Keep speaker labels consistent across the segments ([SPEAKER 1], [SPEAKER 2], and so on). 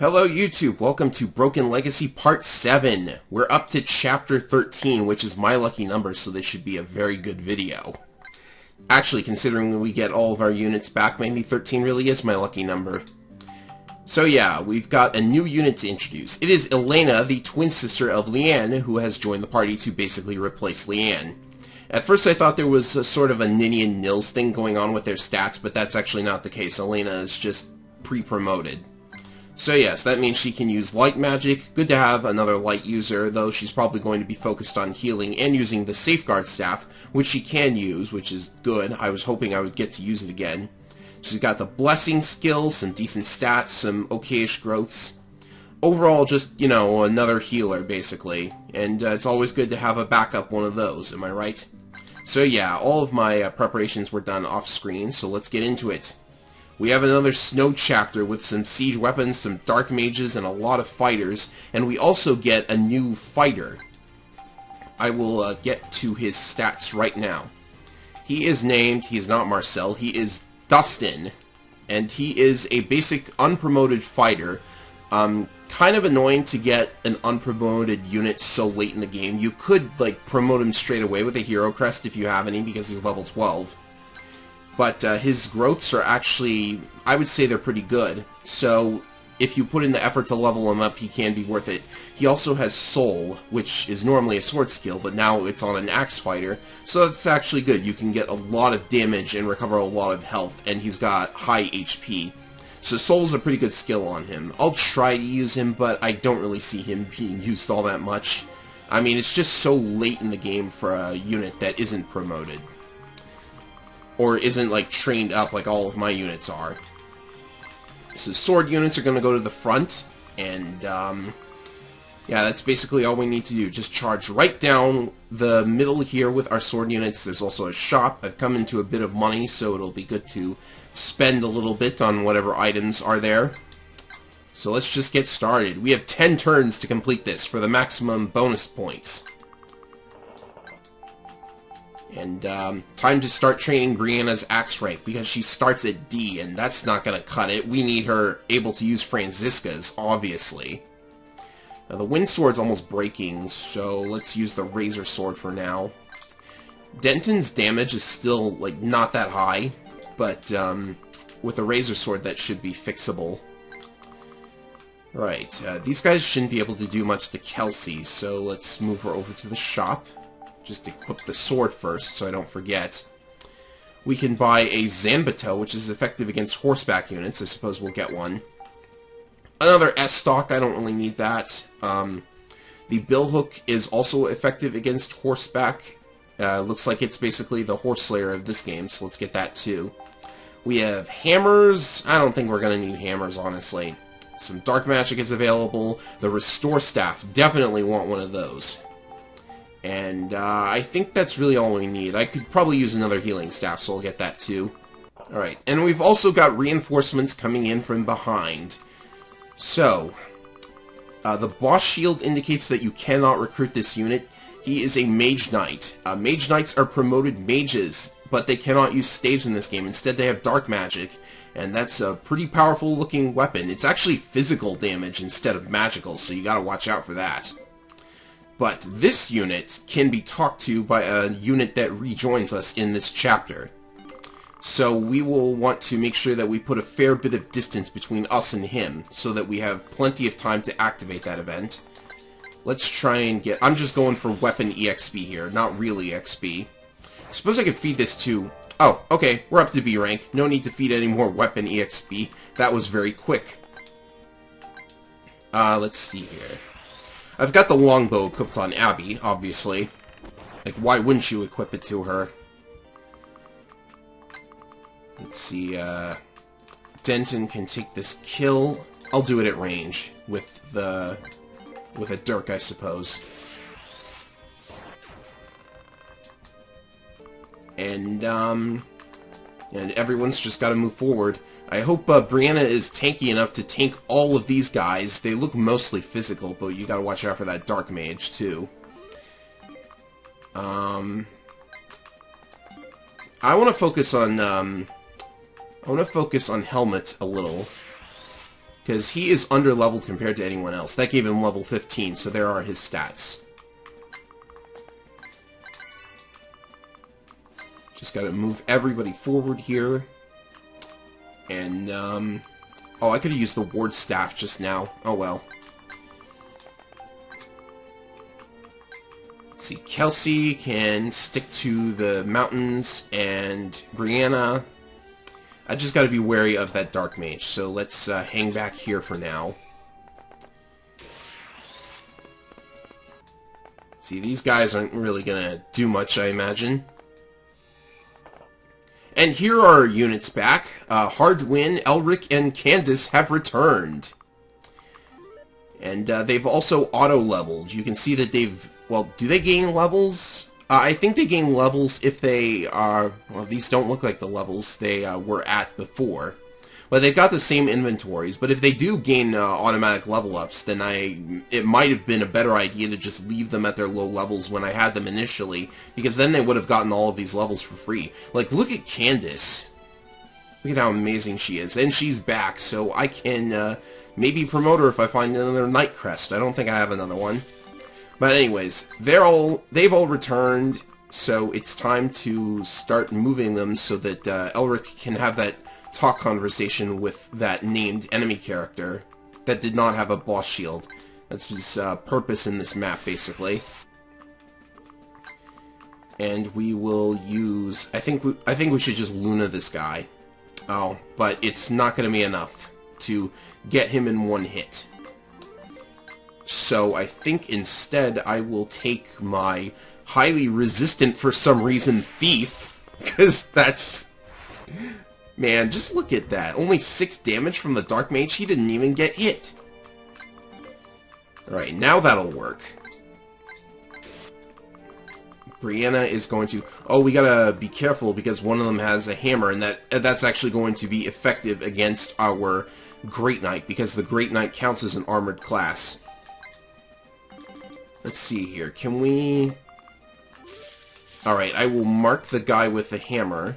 [SPEAKER 1] Hello YouTube, welcome to Broken Legacy Part 7. We're up to Chapter 13, which is my lucky number, so this should be a very good video. Actually, considering we get all of our units back, maybe 13 really is my lucky number. So yeah, we've got a new unit to introduce. It is Elena, the twin sister of Leanne, who has joined the party to basically replace Leanne. At first I thought there was a sort of a Ninny and Nils thing going on with their stats, but that's actually not the case. Elena is just pre-promoted. So yes, that means she can use light magic. Good to have another light user, though she's probably going to be focused on healing and using the safeguard staff, which she can use, which is good. I was hoping I would get to use it again. She's got the blessing skills, some decent stats, some okayish growths. Overall, just, you know, another healer, basically. And it's always good to have a backup one of those, am I right? So yeah, all of my preparations were done off-screen, so let's get into it. We have another snow chapter with some siege weapons, some dark mages, and a lot of fighters, and we also get a new fighter. I will get to his stats right now. He is not Marcel, he is Dustin, and he is a basic unpromoted fighter. Kind of annoying to get an unpromoted unit so late in the game. You could, like, promote him straight away with a hero crest if you have any, because he's level 12. But his growths are actually, I would say they're pretty good. So if you put in the effort to level him up, he can be worth it. He also has Soul, which is normally a sword skill, but now it's on an axe fighter. So that's actually good. You can get a lot of damage and recover a lot of health, and he's got high HP. So Soul's a pretty good skill on him. I'll try to use him, but I don't really see him being used all that much. I mean, it's just so late in the game for a unit that isn't promoted. Or isn't, like, trained up like all of my units are. So sword units are going to go to the front, and, yeah, that's basically all we need to do. Just charge right down the middle here with our sword units. There's also a shop. I've come into a bit of money, so it'll be good to spend a little bit on whatever items are there. So let's just get started. We have 10 turns to complete this for the maximum bonus points. And time to start training Brianna's axe rank, because she starts at D, and that's not going to cut it. We need her able to use Franziska's, obviously. Now, the wind sword's almost breaking, so let's use the razor sword for now. Denton's damage is still, like, not that high, but with the razor sword that should be fixable. Right, these guys shouldn't be able to do much to Kelsey, so let's move her over to the shop. Just equip the sword first, so I don't forget. We can buy a Zanbato, which is effective against horseback units. I suppose we'll get one. Another S-Stock, I don't really need that. The Billhook is also effective against horseback. Looks like it's basically the horse slayer of this game, so let's get that too. We have hammers. I don't think we're going to need hammers, honestly. Some dark magic is available. The restore staff, definitely want one of those. And I think that's really all we need. I could probably use another healing staff, so I'll get that too. Alright, and we've also got reinforcements coming in from behind. So, the boss shield indicates that you cannot recruit this unit. He is a mage knight. Mage knights are promoted mages, but they cannot use staves in this game. Instead, they have dark magic, and that's a pretty powerful looking weapon. It's actually physical damage instead of magical, so you gotta watch out for that. But this unit can be talked to by a unit that rejoins us in this chapter. So we will want to make sure that we put a fair bit of distance between us and him, so that we have plenty of time to activate that event. Let's try and get... I'm just going for weapon EXP here, not really XP. Suppose I could feed this to... Oh, okay, we're up to B rank. No need to feed any more weapon EXP. That was very quick. Let's see here. I've got the longbow equipped on Abby, obviously. Like, why wouldn't you equip it to her? Let's see, Denton can take this kill. I'll do it at range with a dirk, I suppose. And everyone's just got to move forward. I hope Brianna is tanky enough to tank all of these guys. They look mostly physical, but you gotta watch out for that dark mage, too. I want to focus on Helmet a little. because he is under-leveled compared to anyone else. That gave him level 15, so there are his stats. Just gotta move everybody forward here. And, oh, I could have used the ward staff just now. Oh, well. Let's see, Kelsey can stick to the mountains, and Brianna... I just gotta be wary of that Dark Mage, so let's hang back here for now. See, these guys aren't really gonna do much, I imagine. And here are our units back. Hardwin, Elric, and Candace have returned. And they've also auto-leveled. You can see that they've... Well, do they gain levels? I think they gain levels if they are... Well, these don't look like the levels they were at before. But they've got the same inventories. But if they do gain automatic level ups, then it might have been a better idea to just leave them at their low levels when I had them initially, because then they would have gotten all of these levels for free. Like, look at Candace. Look at how amazing she is. And she's back, so I can maybe promote her if I find another Night Crest. I don't think I have another one. But anyways, they've all returned, so it's time to start moving them so that Elric can have that talk conversation with that named enemy character that did not have a boss shield. That's his purpose in this map, basically. And we will use... I think we should just Luna this guy. Oh, but it's not going to be enough to get him in one hit. So I think instead I will take my highly resistant, for some reason, Thief, because that's... Man, just look at that. Only 6 damage from the Dark Mage. He didn't even get hit. Alright, now that'll work. Brianna is going to... Oh, we gotta be careful because one of them has a hammer, and that's actually going to be effective against our Great Knight, because the Great Knight counts as an armored class. Let's see here. Can we... Alright, I will mark the guy with the hammer.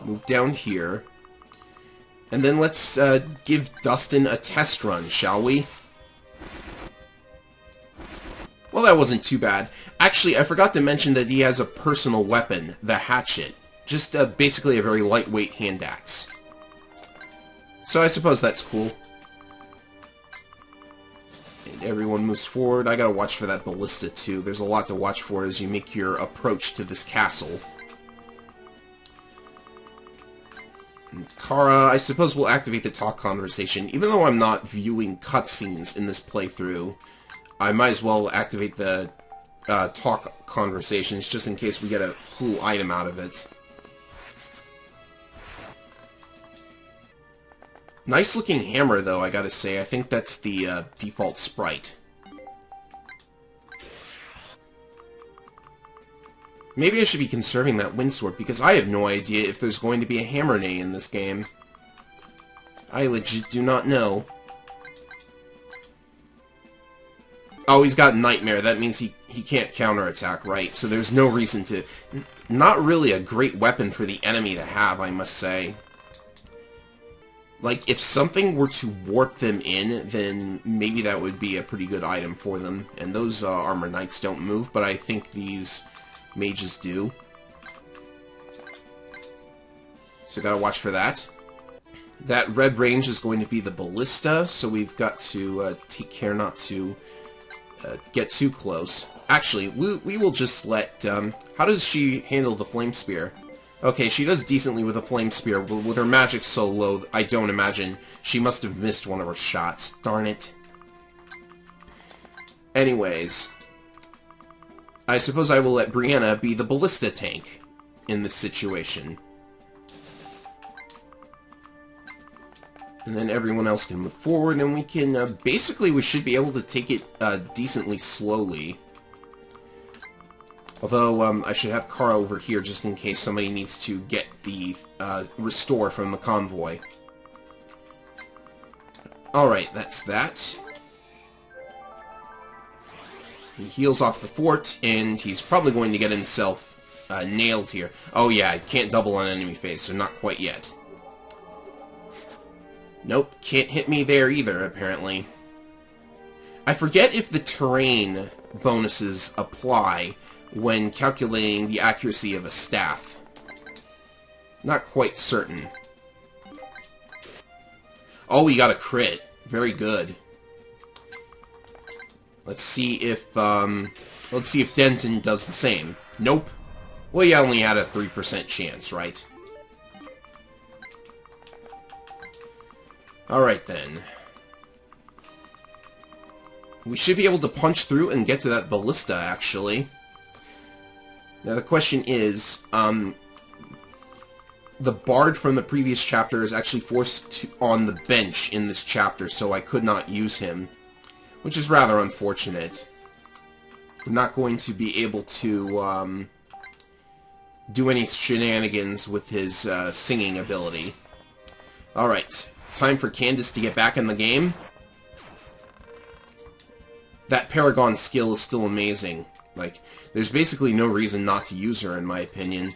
[SPEAKER 1] Move down here. And then let's give Dustin a test run, shall we? Well, that wasn't too bad. Actually, I forgot to mention that he has a personal weapon, the hatchet. Just basically a very lightweight hand axe. So I suppose that's cool. And everyone moves forward. I gotta watch for that ballista, too. There's a lot to watch for as you make your approach to this castle. Kara, I suppose we'll activate the talk conversation. Even though I'm not viewing cutscenes in this playthrough, I might as well activate the talk conversations just in case we get a cool item out of it. Nice looking hammer, though, I gotta say. I think that's the default sprite. Maybe I should be conserving that windsword, because I have no idea if there's going to be a Hammerne in this game. I legit do not know. Oh, he's got Nightmare. That means he can't counterattack, right? So there's no reason to... Not really a great weapon for the enemy to have, I must say. Like, if something were to warp them in, then maybe that would be a pretty good item for them. And those Armor Knights don't move, but I think these... mages do. So gotta watch for that. That red range is going to be the ballista, so we've got to take care not to get too close. Actually, we will just let... how does she handle the flame spear? Okay, she does decently with a flame spear, but with her magic so low, I don't imagine she must have missed one of her shots. Darn it. Anyways... I suppose I will let Brianna be the ballista tank in this situation. And then everyone else can move forward, and we can, basically we should be able to take it, decently slowly. Although, I should have Kara over here just in case somebody needs to get the, restore from the convoy. Alright, that's that. He heals off the fort, and he's probably going to get himself nailed here. Oh yeah, can't double on enemy phase, so not quite yet. Nope, can't hit me there either, apparently. I forget if the terrain bonuses apply when calculating the accuracy of a staff. Not quite certain. Oh, we got a crit. Very good. Let's see if Denton does the same. Nope. Well, you only had a 3% chance, right? Alright then. We should be able to punch through and get to that ballista, actually. Now the question is, the bard from the previous chapter is actually forced on the bench in this chapter, so I could not use him, which is rather unfortunate. I'm not going to be able to do any shenanigans with his singing ability. Alright, time for Candace to get back in the game. That Paragon skill is still amazing. Like, there's basically no reason not to use her, in my opinion.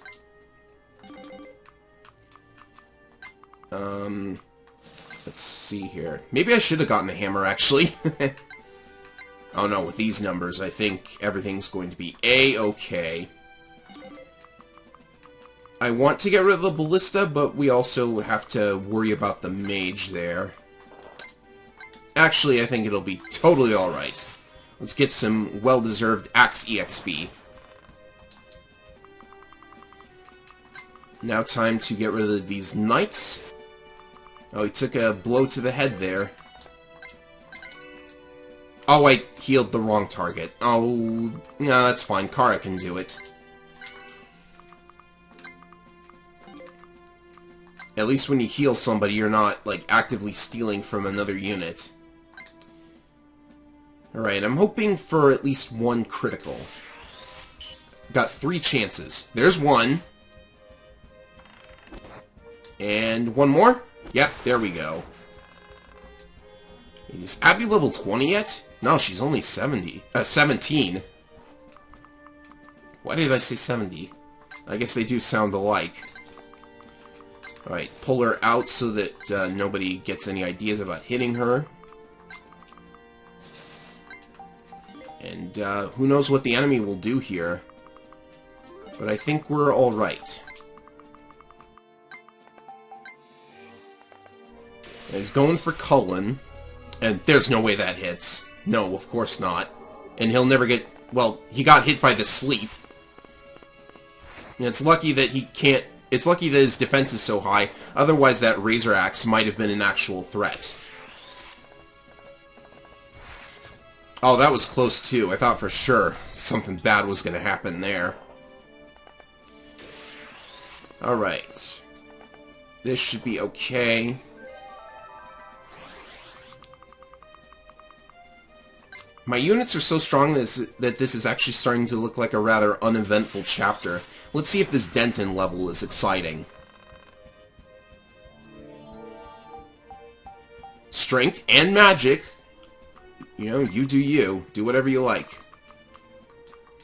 [SPEAKER 1] Let's see here. Maybe I should have gotten a hammer, actually. Oh no, with these numbers, I think everything's going to be A-okay. I want to get rid of the ballista, but we also have to worry about the mage there. Actually, I think it'll be totally alright. Let's get some well-deserved Axe EXP. Now time to get rid of these knights. Oh, he took a blow to the head there. Oh, I healed the wrong target. Oh, no, that's fine. Kara can do it. At least when you heal somebody, you're not, like, actively stealing from another unit. Alright, I'm hoping for at least one critical. Got 3 chances. There's one. And one more? Yep, there we go. Is Abby level 20 yet? No, she's only 17. Why did I say 70? I guess they do sound alike. Alright, pull her out so that nobody gets any ideas about hitting her. And who knows what the enemy will do here. But I think we're alright. He's going for Cullen. And there's no way that hits. No, of course not. And he'll never get... Well, he got hit by the sleep. And it's lucky that he can't... It's lucky that his defense is so high. Otherwise, that Razor Axe might have been an actual threat. Oh, that was close, too. I thought for sure something bad was going to happen there. Alright. This should be okay. My units are so strong that this is actually starting to look like a rather uneventful chapter. Let's see if this Denton level is exciting. Strength and magic. You know, you do you. Do whatever you like.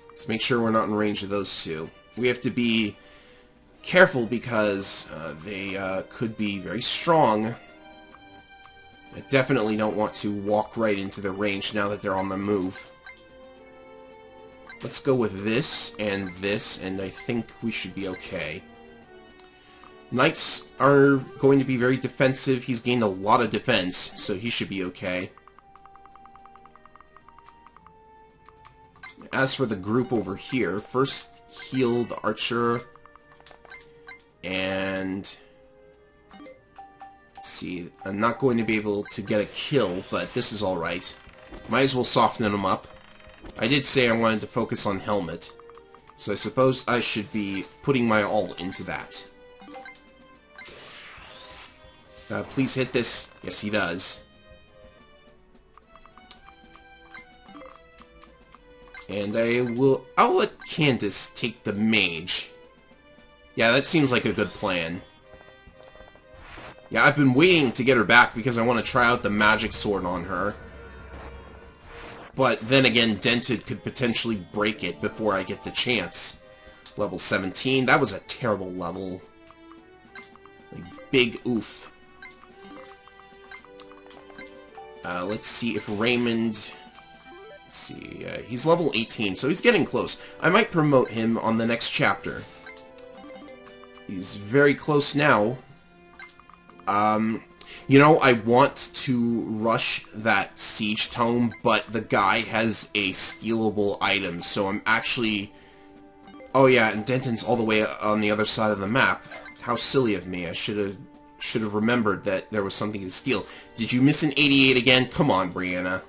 [SPEAKER 1] Let's make sure we're not in range of those two. We have to be careful because they could be very strong. I definitely don't want to walk right into the range now that they're on the move. Let's go with this, and I think we should be okay. Knights are going to be very defensive. He's gained a lot of defense, so he should be okay. As for the group over here, first heal the archer, and... see, I'm not going to be able to get a kill, but this is alright. Might as well soften him up. I did say I wanted to focus on helmet, so I suppose I should be putting my all into that. Please hit this. Yes, he does. And I'll let Candace take the mage. Yeah, that seems like a good plan. Yeah, I've been waiting to get her back because I want to try out the magic sword on her. But then again, Dented could potentially break it before I get the chance. Level 17, that was a terrible level. Like, big oof. Let's see if Raymond... Let's see, he's level 18, so he's getting close. I might promote him on the next chapter. He's very close now. You know, I want to rush that siege tome, but the guy has a stealable item, so I'm actually... Oh yeah, and Denton's all the way on the other side of the map. How silly of me. I should have remembered that there was something to steal. Did you miss an 88 again? Come on, Brianna.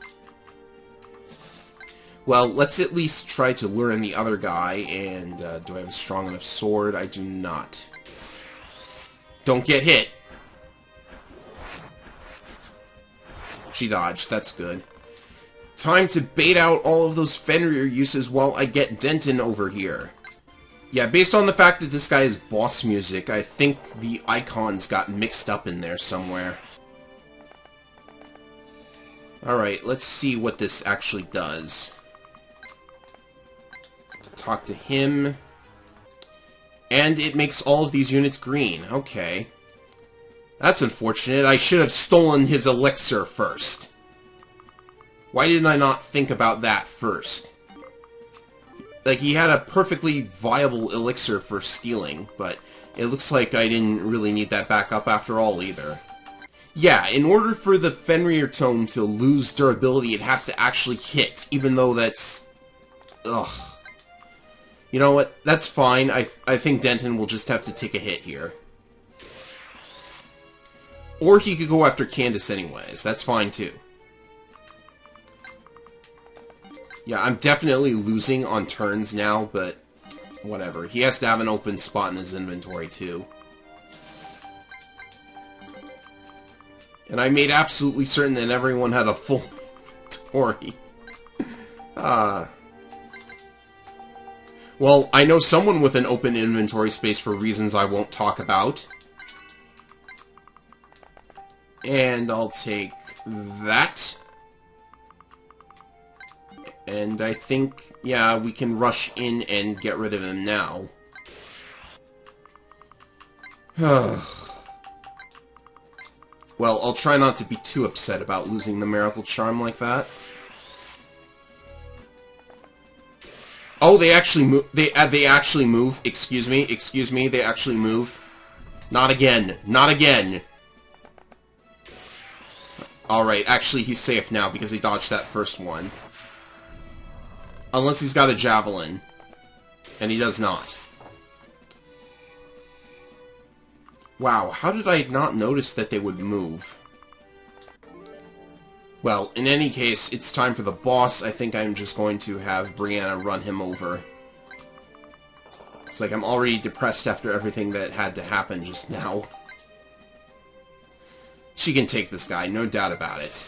[SPEAKER 1] Well, let's at least try to lure in the other guy, and do I have a strong enough sword? I do not. Don't get hit. She dodged. That's good. Time to bait out all of those Fenrir uses while I get Denton over here. Yeah, based on the fact that this guy is boss music, I think the icons got mixed up in there somewhere. Alright, let's see what this actually does. Talk to him. And it makes all of these units green. Okay. That's unfortunate. I should have stolen his elixir first. Why didn't I not think about that first? Like, he had a perfectly viable elixir for stealing, but it looks like I didn't really need that backup after all either. Yeah, in order for the Fenrir tome to lose durability, it has to actually hit, even though that's... Ugh. You know what? That's fine. I think Denton will just have to take a hit here. Or he could go after Candace anyways. That's fine, too. Yeah, I'm definitely losing on turns now, but whatever. He has to have an open spot in his inventory, too. And I made absolutely certain that everyone had a full inventory. Well, I know someone with an open inventory space for reasons I won't talk about. And I'll take that. And I think, yeah, we can rush in and get rid of him now. Well, I'll try not to be too upset about losing the Miracle Charm like that. Oh, they actually move. They actually move. Excuse me. Excuse me. They actually move. Not again. Not again. Alright, actually he's safe now because he dodged that first one. Unless he's got a javelin. And he does not. Wow, how did I not notice that they would move? Well, in any case, it's time for the boss. I think I'm just going to have Brianna run him over. It's like I'm already depressed after everything that had to happen just now. She can take this guy, no doubt about it.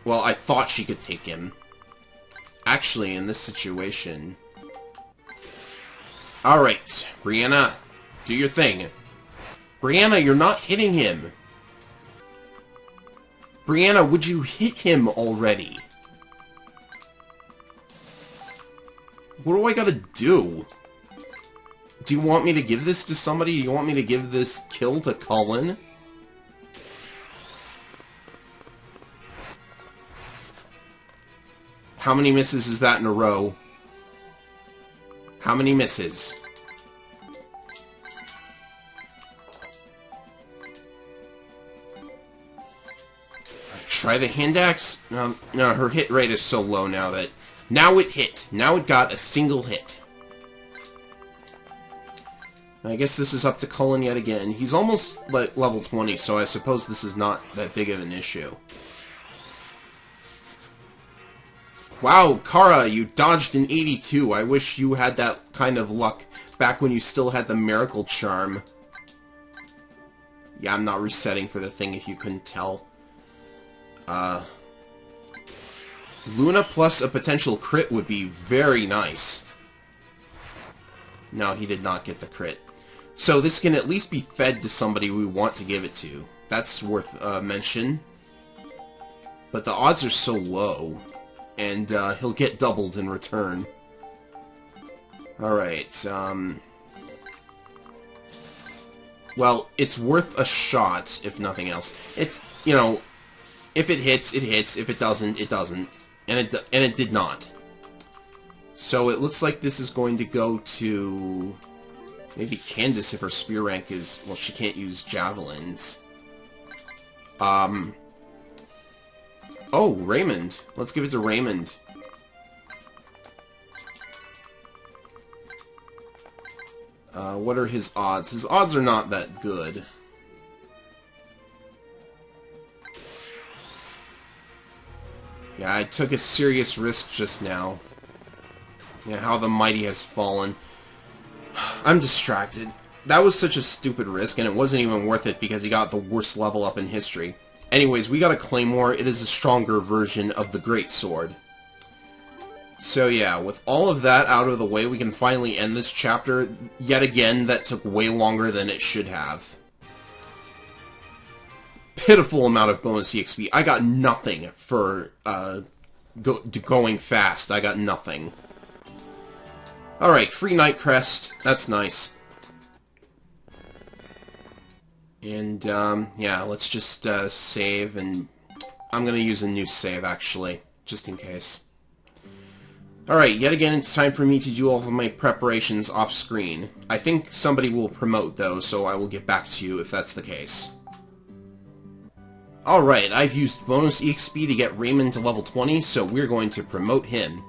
[SPEAKER 1] Well, I thought she could take him. Actually, in this situation... Alright, Brianna, do your thing. Brianna, you're not hitting him. Brianna, would you hit him already? What do I gotta do? Do you want me to give this to somebody? Do you want me to give this kill to Cullen? How many misses is that in a row? How many misses? Try the hand axe? No, her hit rate is so low now that... Now it hit. Now it got a single hit. I guess this is up to Cullen yet again. He's almost like level 20, so I suppose this is not that big of an issue. Wow, Kara, you dodged an 82. I wish you had that kind of luck back when you still had the Miracle Charm. Yeah, I'm not resetting for the thing if you couldn't tell. Luna plus a potential crit would be very nice. No, he did not get the crit. So this can at least be fed to somebody we want to give it to. That's worth a mention. But the odds are so low. And he'll get doubled in return. Alright, Well, it's worth a shot, if nothing else. It's, you know, if it hits, it hits. If it doesn't, it doesn't. And it did not. So it looks like this is going to go to... maybe Candace if her spear rank is... well, she can't use javelins. Oh, Raymond. Let's give it to Raymond. What are his odds? His odds are not that good. Yeah, I took a serious risk just now. Yeah, how the mighty has fallen. I'm distracted. That was such a stupid risk, and it wasn't even worth it because he got the worst level up in history. Anyways, we got a Claymore. It is a stronger version of the Great Sword. So yeah, with all of that out of the way, we can finally end this chapter. Yet again, that took way longer than it should have. Pitiful amount of bonus EXP. I got nothing for going fast. I got nothing. Alright, free Night Crest. That's nice. And, yeah, let's just save, and I'm gonna use a new save, actually, just in case. Alright, yet again, it's time for me to do all of my preparations off-screen. I think somebody will promote, though, so I will get back to you if that's the case. Alright, I've used bonus EXP to get Raymond to level 20, so we're going to promote him.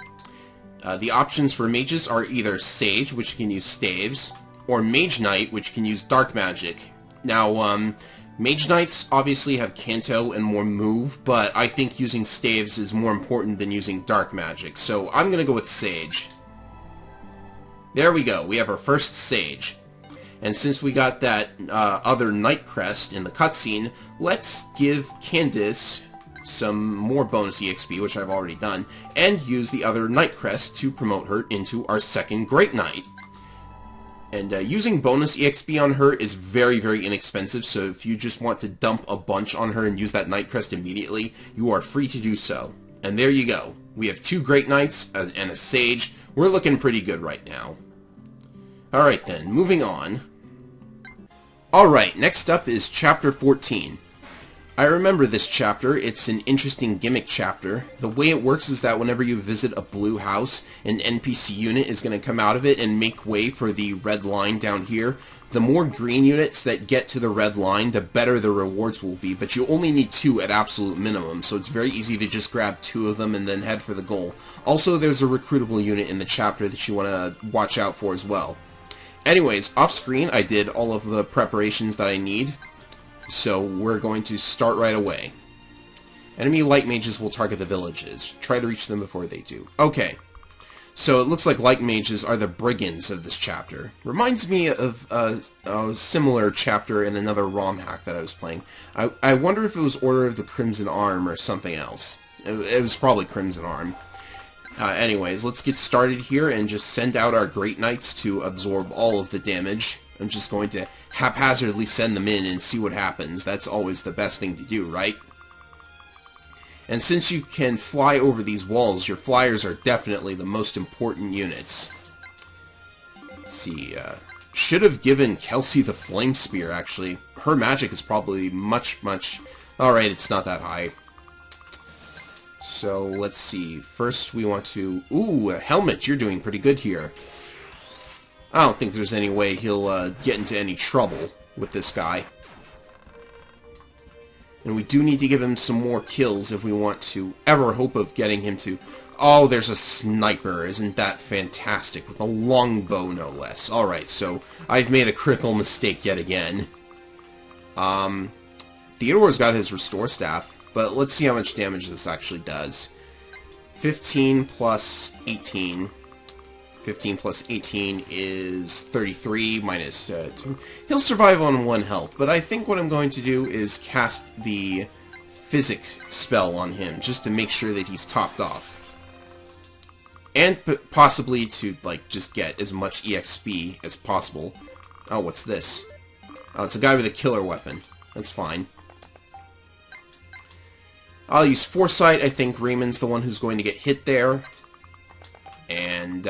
[SPEAKER 1] The options for mages are either Sage, which can use staves, or Mage Knight, which can use dark magic. Now, Mage Knights obviously have Canto and more move, but I think using staves is more important than using dark magic, so I'm gonna go with Sage. There we go, we have our first Sage. And since we got that other Night Crest in the cutscene, let's give Candace some more bonus EXP, which I've already done, and use the other Night Crest to promote her into our second Great Knight. And using bonus EXP on her is very, very inexpensive, so if you just want to dump a bunch on her and use that Night Crest immediately, you are free to do so. And there you go. We have 2 Great Knights and a Sage. We're looking pretty good right now. Alright then, moving on. Alright, next up is Chapter 14. I remember this chapter. It's an interesting gimmick chapter. The way it works is that whenever you visit a blue house, an NPC unit is going to come out of it and make way for the red line down here. The more green units that get to the red line, the better the rewards will be, but you only need 2 at absolute minimum, so it's very easy to just grab 2 of them and then head for the goal. Also, there's a recruitable unit in the chapter that you want to watch out for as well. Anyways, off-screen, I did all of the preparations that I need. So we're going to start right away. Enemy light mages will target the villages. Try to reach them before they do. Okay. So it looks like light mages are the brigands of this chapter. Reminds me of a similar chapter in another ROM hack that I was playing. I wonder if it was Order of the Crimson Arm or something else. It was probably Crimson Arm. Anyways, let's get started here and just send out our Great Knights to absorb all of the damage. I'm just going to haphazardly send them in and see what happens. That's always the best thing to do, right? And since you can fly over these walls, your flyers are definitely the most important units. Let's see, should have given Kelsey the Flame Spear, actually. Her magic is probably much... Alright, it's not that high. So, let's see. First, we want to... Ooh, Helmet, you're doing pretty good here. I don't think there's any way he'll get into any trouble with this guy. And we do need to give him some more kills if we want to ever hope of getting him to... Oh, there's a sniper. Isn't that fantastic? With a longbow, no less. Alright, so I've made a critical mistake yet again. Theodore's got his Restore Staff, but let's see how much damage this actually does. 15 plus 18... 15 plus 18 is 33 minus 2. He'll survive on 1 health, but I think what I'm going to do is cast the Physics spell on him, just to make sure that he's topped off. And possibly to, like, just get as much EXP as possible. Oh, what's this? Oh, it's a guy with a killer weapon. That's fine. I'll use Foresight. I think Raymond's the one who's going to get hit there. And,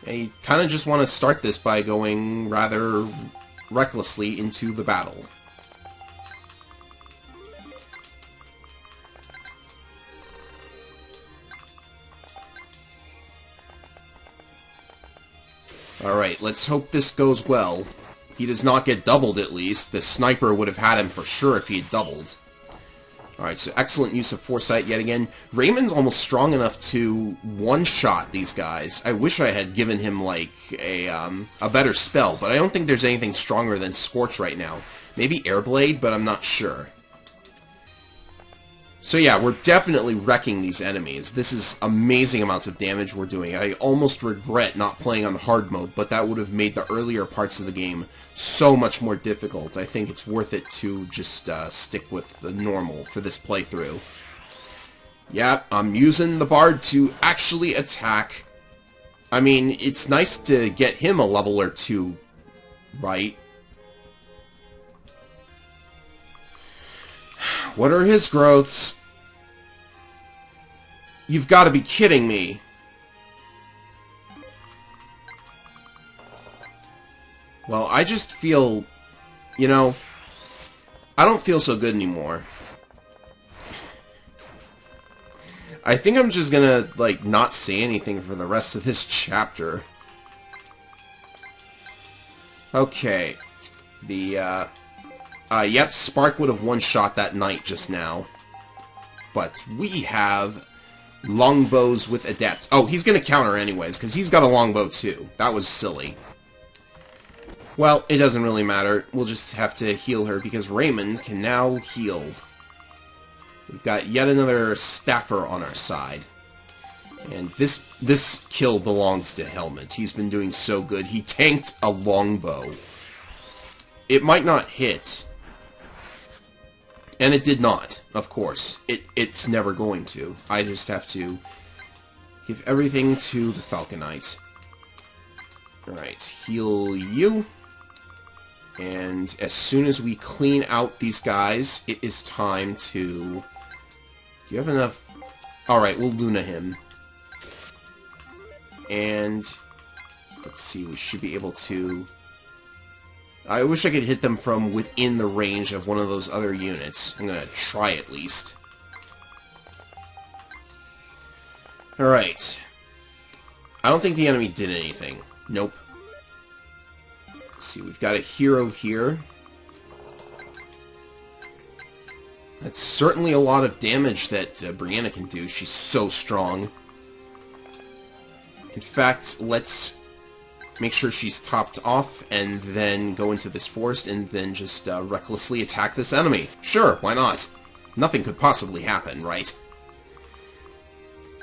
[SPEAKER 1] I kind of just want to start this by going rather recklessly into the battle. Alright, let's hope this goes well. He does not get doubled, at least. The sniper would have had him for sure if he had doubled. Alright, so excellent use of foresight yet again. Raymond's almost strong enough to one-shot these guys. I wish I had given him, like, a better spell, but I don't think there's anything stronger than Scorch right now. Maybe Airblade, but I'm not sure. So yeah, we're definitely wrecking these enemies. This is amazing amounts of damage we're doing. I almost regret not playing on hard mode, but that would have made the earlier parts of the game so much more difficult. I think it's worth it to just stick with the normal for this playthrough. Yeah, I'm using the Bard to actually attack. I mean, it's nice to get him a level or two, right? What are his growths? You've got to be kidding me. Well, I just feel, you know, I don't feel so good anymore. I think I'm just gonna, like, not say anything for the rest of this chapter. Okay. Yep, Spark would have one-shot that knight just now. But we have longbows with adept. Oh, he's gonna counter anyways, because he's got a longbow too. That was silly. Well, it doesn't really matter. We'll just have to heal her, because Raymond can now heal. We've got yet another staffer on our side. And this kill belongs to Helmet. He's been doing so good. He tanked a longbow. It might not hit. And it did not, of course. It's never going to. I just have to give everything to the Falconites. Alright, heal you. And as soon as we clean out these guys, it is time to... Do you have enough? Alright, we'll Luna him. And... Let's see, we should be able to... I wish I could hit them from within the range of one of those other units. I'm gonna try at least. Alright. I don't think the enemy did anything. Nope. Let's see, we've got a hero here. That's certainly a lot of damage that Brianna can do. She's so strong. In fact, let's make sure she's topped off, and then go into this forest, and then just recklessly attack this enemy. Sure, why not? Nothing could possibly happen, right?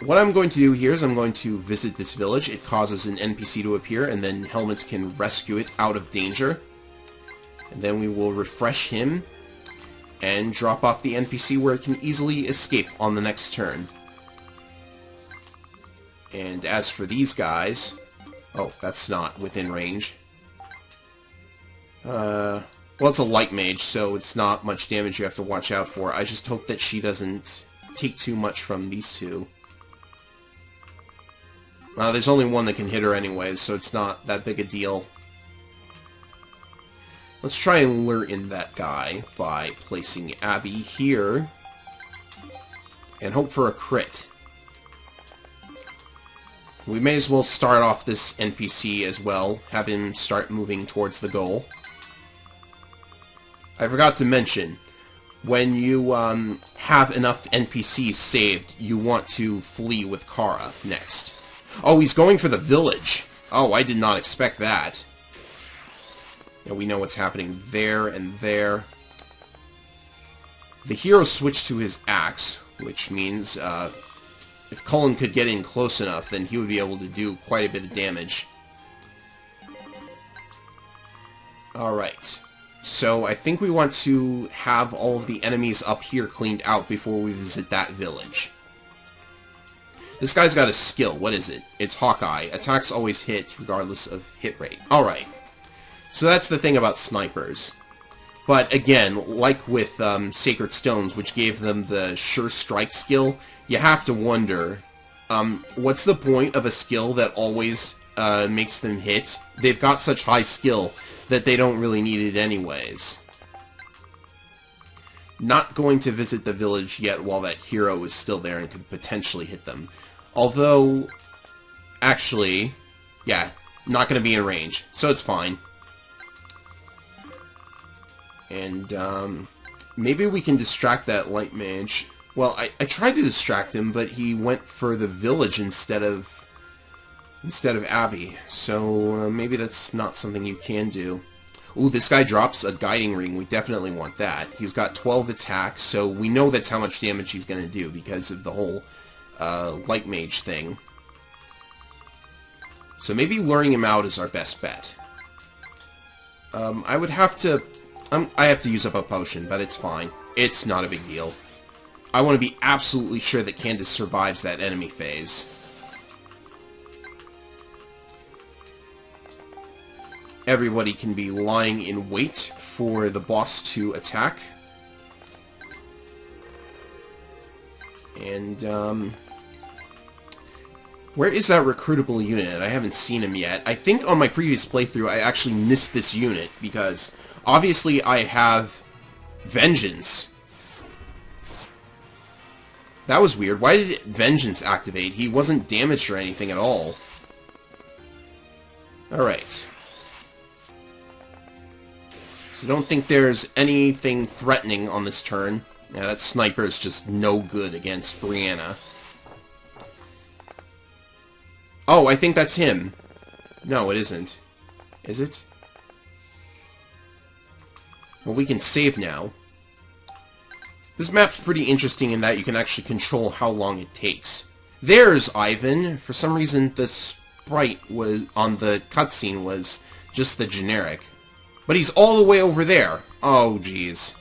[SPEAKER 1] What I'm going to do here is I'm going to visit this village. It causes an NPC to appear, and then Helmet can rescue it out of danger. And then we will refresh him, and drop off the NPC where it can easily escape on the next turn. And as for these guys... Oh, that's not within range. Well, it's a light mage, so it's not much damage you have to watch out for. I just hope that she doesn't take too much from these two. There's only one that can hit her anyways, so it's not that big a deal. Let's try and lure in that guy by placing Abby here. And hope for a crit. We may as well start off this NPC as well, have him start moving towards the goal. I forgot to mention, when you have enough NPCs saved, you want to flee with Kara next. Oh, he's going for the village! Oh, I did not expect that. Yeah, we know what's happening there and there. The hero switched to his axe, which means... if Cullen could get in close enough, then he would be able to do quite a bit of damage. Alright. So, I think we want to have all of the enemies up here cleaned out before we visit that village. This guy's got a skill. What is it? It's Hawkeye. Attacks always hit, regardless of hit rate. Alright. So that's the thing about snipers. But again, like with Sacred Stones, which gave them the Sure Strike skill, you have to wonder, what's the point of a skill that always makes them hit. They've got such high skill that they don't really need it anyways. Not going to visit the village yet while that hero is still there and could potentially hit them. Although, actually, yeah, not going to be in range, so it's fine. And, maybe we can distract that light mage. Well, I tried to distract him, but he went for the village instead of Abby. So, maybe that's not something you can do. Ooh, this guy drops a guiding ring. We definitely want that. He's got 12 attack, so we know that's how much damage he's going to do because of the whole light mage thing. So maybe luring him out is our best bet. I would have to... I have to use up a potion, but it's fine. It's not a big deal. I want to be absolutely sure that Candace survives that enemy phase. Everybody can be lying in wait for the boss to attack. And, where is that recruitable unit? I haven't seen him yet. I think on my previous playthrough I actually missed this unit, because obviously I have Vengeance. That was weird. Why did Vengeance activate? He wasn't damaged or anything at all. Alright. So don't think there's anything threatening on this turn. Yeah, that sniper is just no good against Brianna. Oh, I think that's him. No, it isn't. Is it? Well, we can save now. This map's pretty interesting in that you can actually control how long it takes. There's Ivan. For some reason, the sprite was on the cutscene was just the generic. But he's all the way over there. Oh, jeez.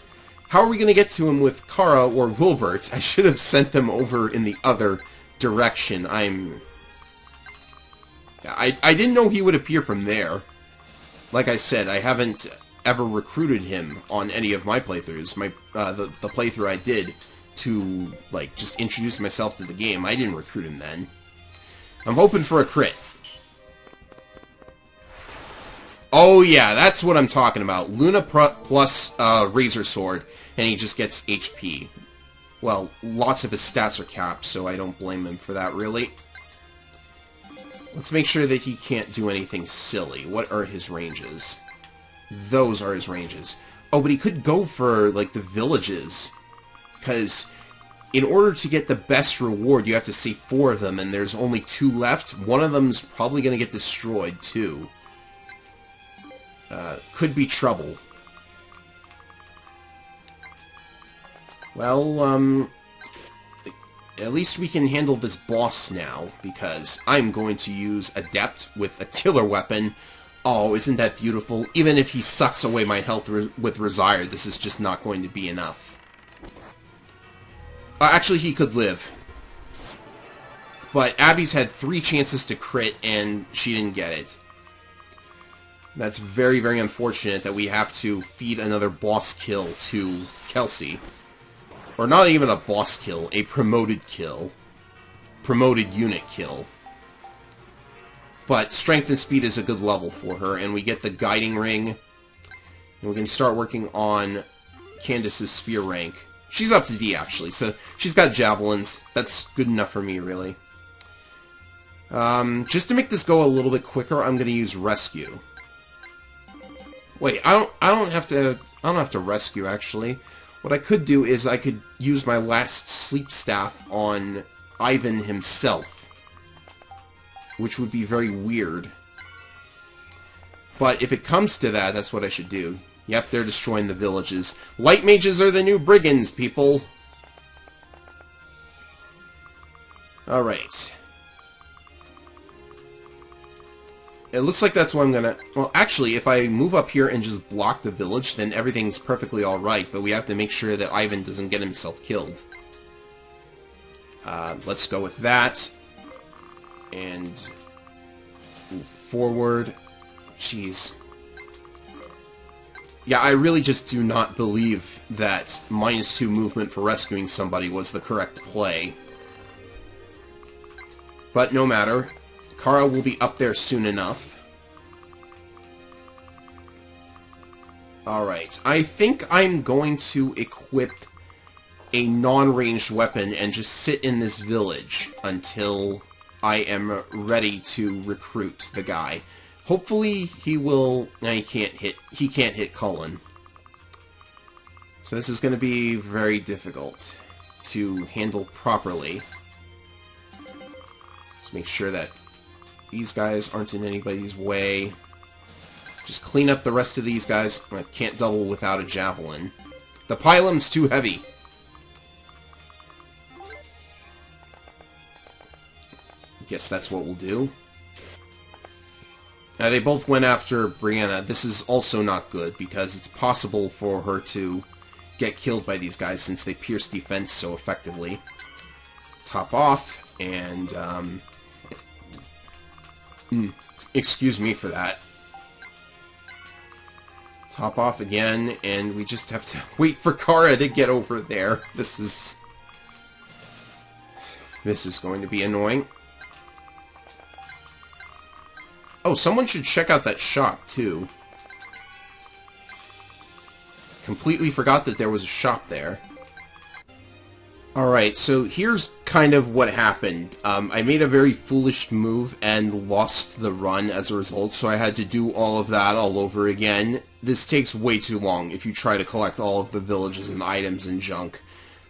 [SPEAKER 1] How are we going to get to him with Kara or Wilbert? I should have sent them over in the other direction. I didn't know he would appear from there. Like I said, I haven't ever recruited him on any of my playthroughs. The playthrough I did to, like, just introduce myself to the game, I didn't recruit him then. I'm hoping for a crit. Oh yeah, that's what I'm talking about. Luna plus Razor Sword, and he just gets HP. Well, lots of his stats are capped, so I don't blame him for that, really. Let's make sure that he can't do anything silly. What are his ranges? Those are his ranges. Oh, but he could go for, like, the villages. Because in order to get the best reward, you have to save 4 of them, and there's only 2 left. One of them's probably going to get destroyed, too. Could be trouble. Well, at least we can handle this boss now, because I'm going to use Adept with a killer weapon. Oh, isn't that beautiful? Even if he sucks away my health with Resire, this is just not going to be enough. Actually, he could live. But Abby's had 3 chances to crit, and she didn't get it. That's very, very unfortunate that we have to feed another boss kill to Kelsey. Or not even a boss kill, a promoted kill. Promoted unit kill. But strength and speed is a good level for her, and we get the guiding ring. And we can start working on Candace's spear rank. She's up to D, actually, so she's got javelins. That's good enough for me, really. Just to make this go a little bit quicker, I'm going to use Rescue. Wait, I don't have to rescue, actually. What I could do is I could use my last sleep staff on Ivan himself, which would be very weird. But if it comes to that, that's what I should do. Yep, they're destroying the villages. Light mages are the new brigands, people! Alright. It looks like that's what I'm gonna... Well, actually, if I move up here and just block the village, then everything's perfectly alright, but we have to make sure that Ivan doesn't get himself killed. Let's go with that. And... move forward. Jeez. Yeah, I really just do not believe that -2 movement for rescuing somebody was the correct play. But no matter. Kara will be up there soon enough. Alright, I think I'm going to equip a non-ranged weapon and just sit in this village until I am ready to recruit the guy. Hopefully he will... No, he can't hit Cullen. So this is going to be very difficult to handle properly. Let's make sure that these guys aren't in anybody's way. Just clean up the rest of these guys. I can't double without a javelin. The pylum's too heavy. Guess that's what we'll do. They both went after Brianna. This is also not good, because it's possible for her to get killed by these guys since they pierce defense so effectively. Top off, and, excuse me for that. Top off again, and we just have to wait for Kara to get over there. This is going to be annoying. Oh, someone should check out that shop, too. Completely forgot that there was a shop there. Alright, so here's kind of what happened. I made a very foolish move and lost the run as a result, so I had to do all of that all over again. This takes way too long if you try to collect all of the villages and items and junk.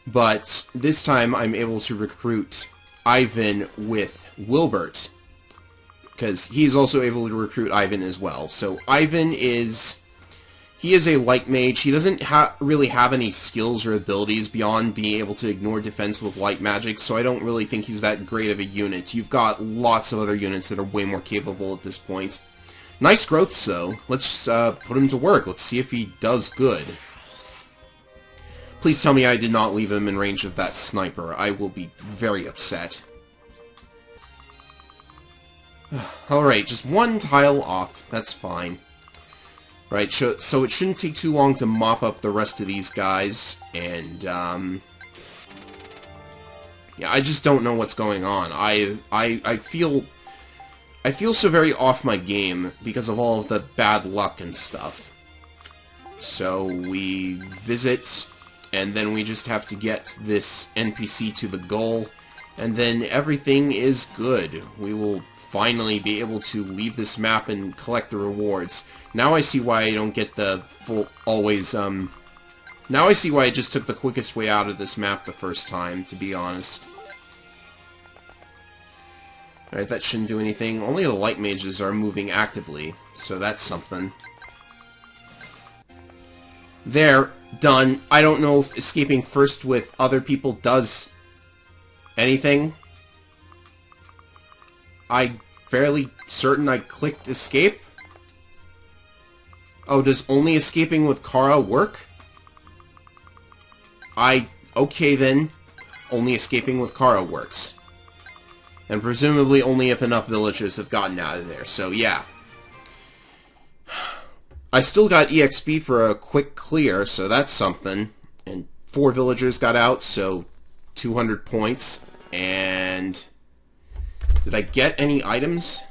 [SPEAKER 1] But this time I'm able to recruit Ivan with Wilbert, because he's also able to recruit Ivan as well. So Ivan is... He is a light mage. He doesn't really have any skills or abilities beyond being able to ignore defense with light magic, so I don't really think he's that great of a unit. You've got lots of other units that are way more capable at this point. Nice growth, though. Let's put him to work. Let's see if he does good. Please tell me I did not leave him in range of that sniper. I will be very upset. Alright, just one tile off. That's fine. Right, so it shouldn't take too long to mop up the rest of these guys, and, yeah, I just don't know what's going on. I feel so very off my game because of all of the bad luck and stuff. So we visit, and then we just have to get this NPC to the goal, and then everything is good. We will finally be able to leave this map and collect the rewards. Now I see why I don't get the full, always, now I see why I just took the quickest way out of this map the first time, to be honest. Alright, that shouldn't do anything. Only the light mages are moving actively, so that's something. There, done. I don't know if escaping first with other people does anything. I'm fairly certain I clicked escape. Oh, does only escaping with Kara work? Okay then. Only escaping with Kara works. And presumably only if enough villagers have gotten out of there, so yeah. I still got EXP for a quick clear, so that's something. And 4 villagers got out, so 200 points. And... did I get any items?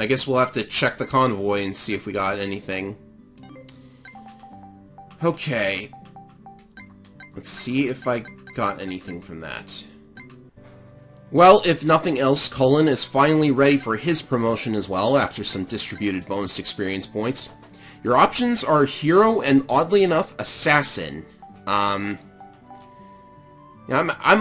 [SPEAKER 1] I guess we'll have to check the convoy and see if we got anything. Okay. Let's see if I got anything from that. Well, if nothing else, Cullen is finally ready for his promotion as well, after some distributed bonus experience points. Your options are Hero and, oddly enough, Assassin. I'm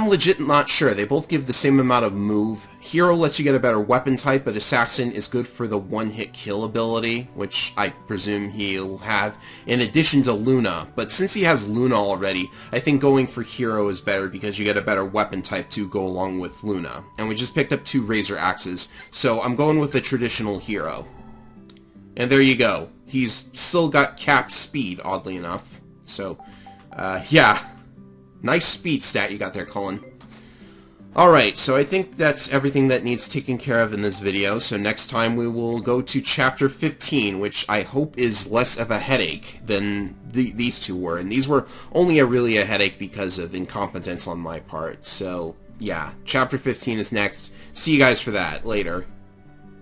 [SPEAKER 1] legit not sure. They both give the same amount of move. Hero lets you get a better weapon type, but Assassin is good for the one-hit kill ability, which I presume he'll have, in addition to Luna. But since he has Luna already, I think going for Hero is better because you get a better weapon type to go along with Luna. And we just picked up 2 Razor Axes, so I'm going with the traditional Hero. And there you go. He's still got capped speed, oddly enough. So, yeah. Nice speed stat you got there, Cullen. Alright, so I think that's everything that needs taken care of in this video, so next time we will go to Chapter 15, which I hope is less of a headache than these two were. And these were only really a headache because of incompetence on my part, so yeah, Chapter 15 is next. See you guys for that later.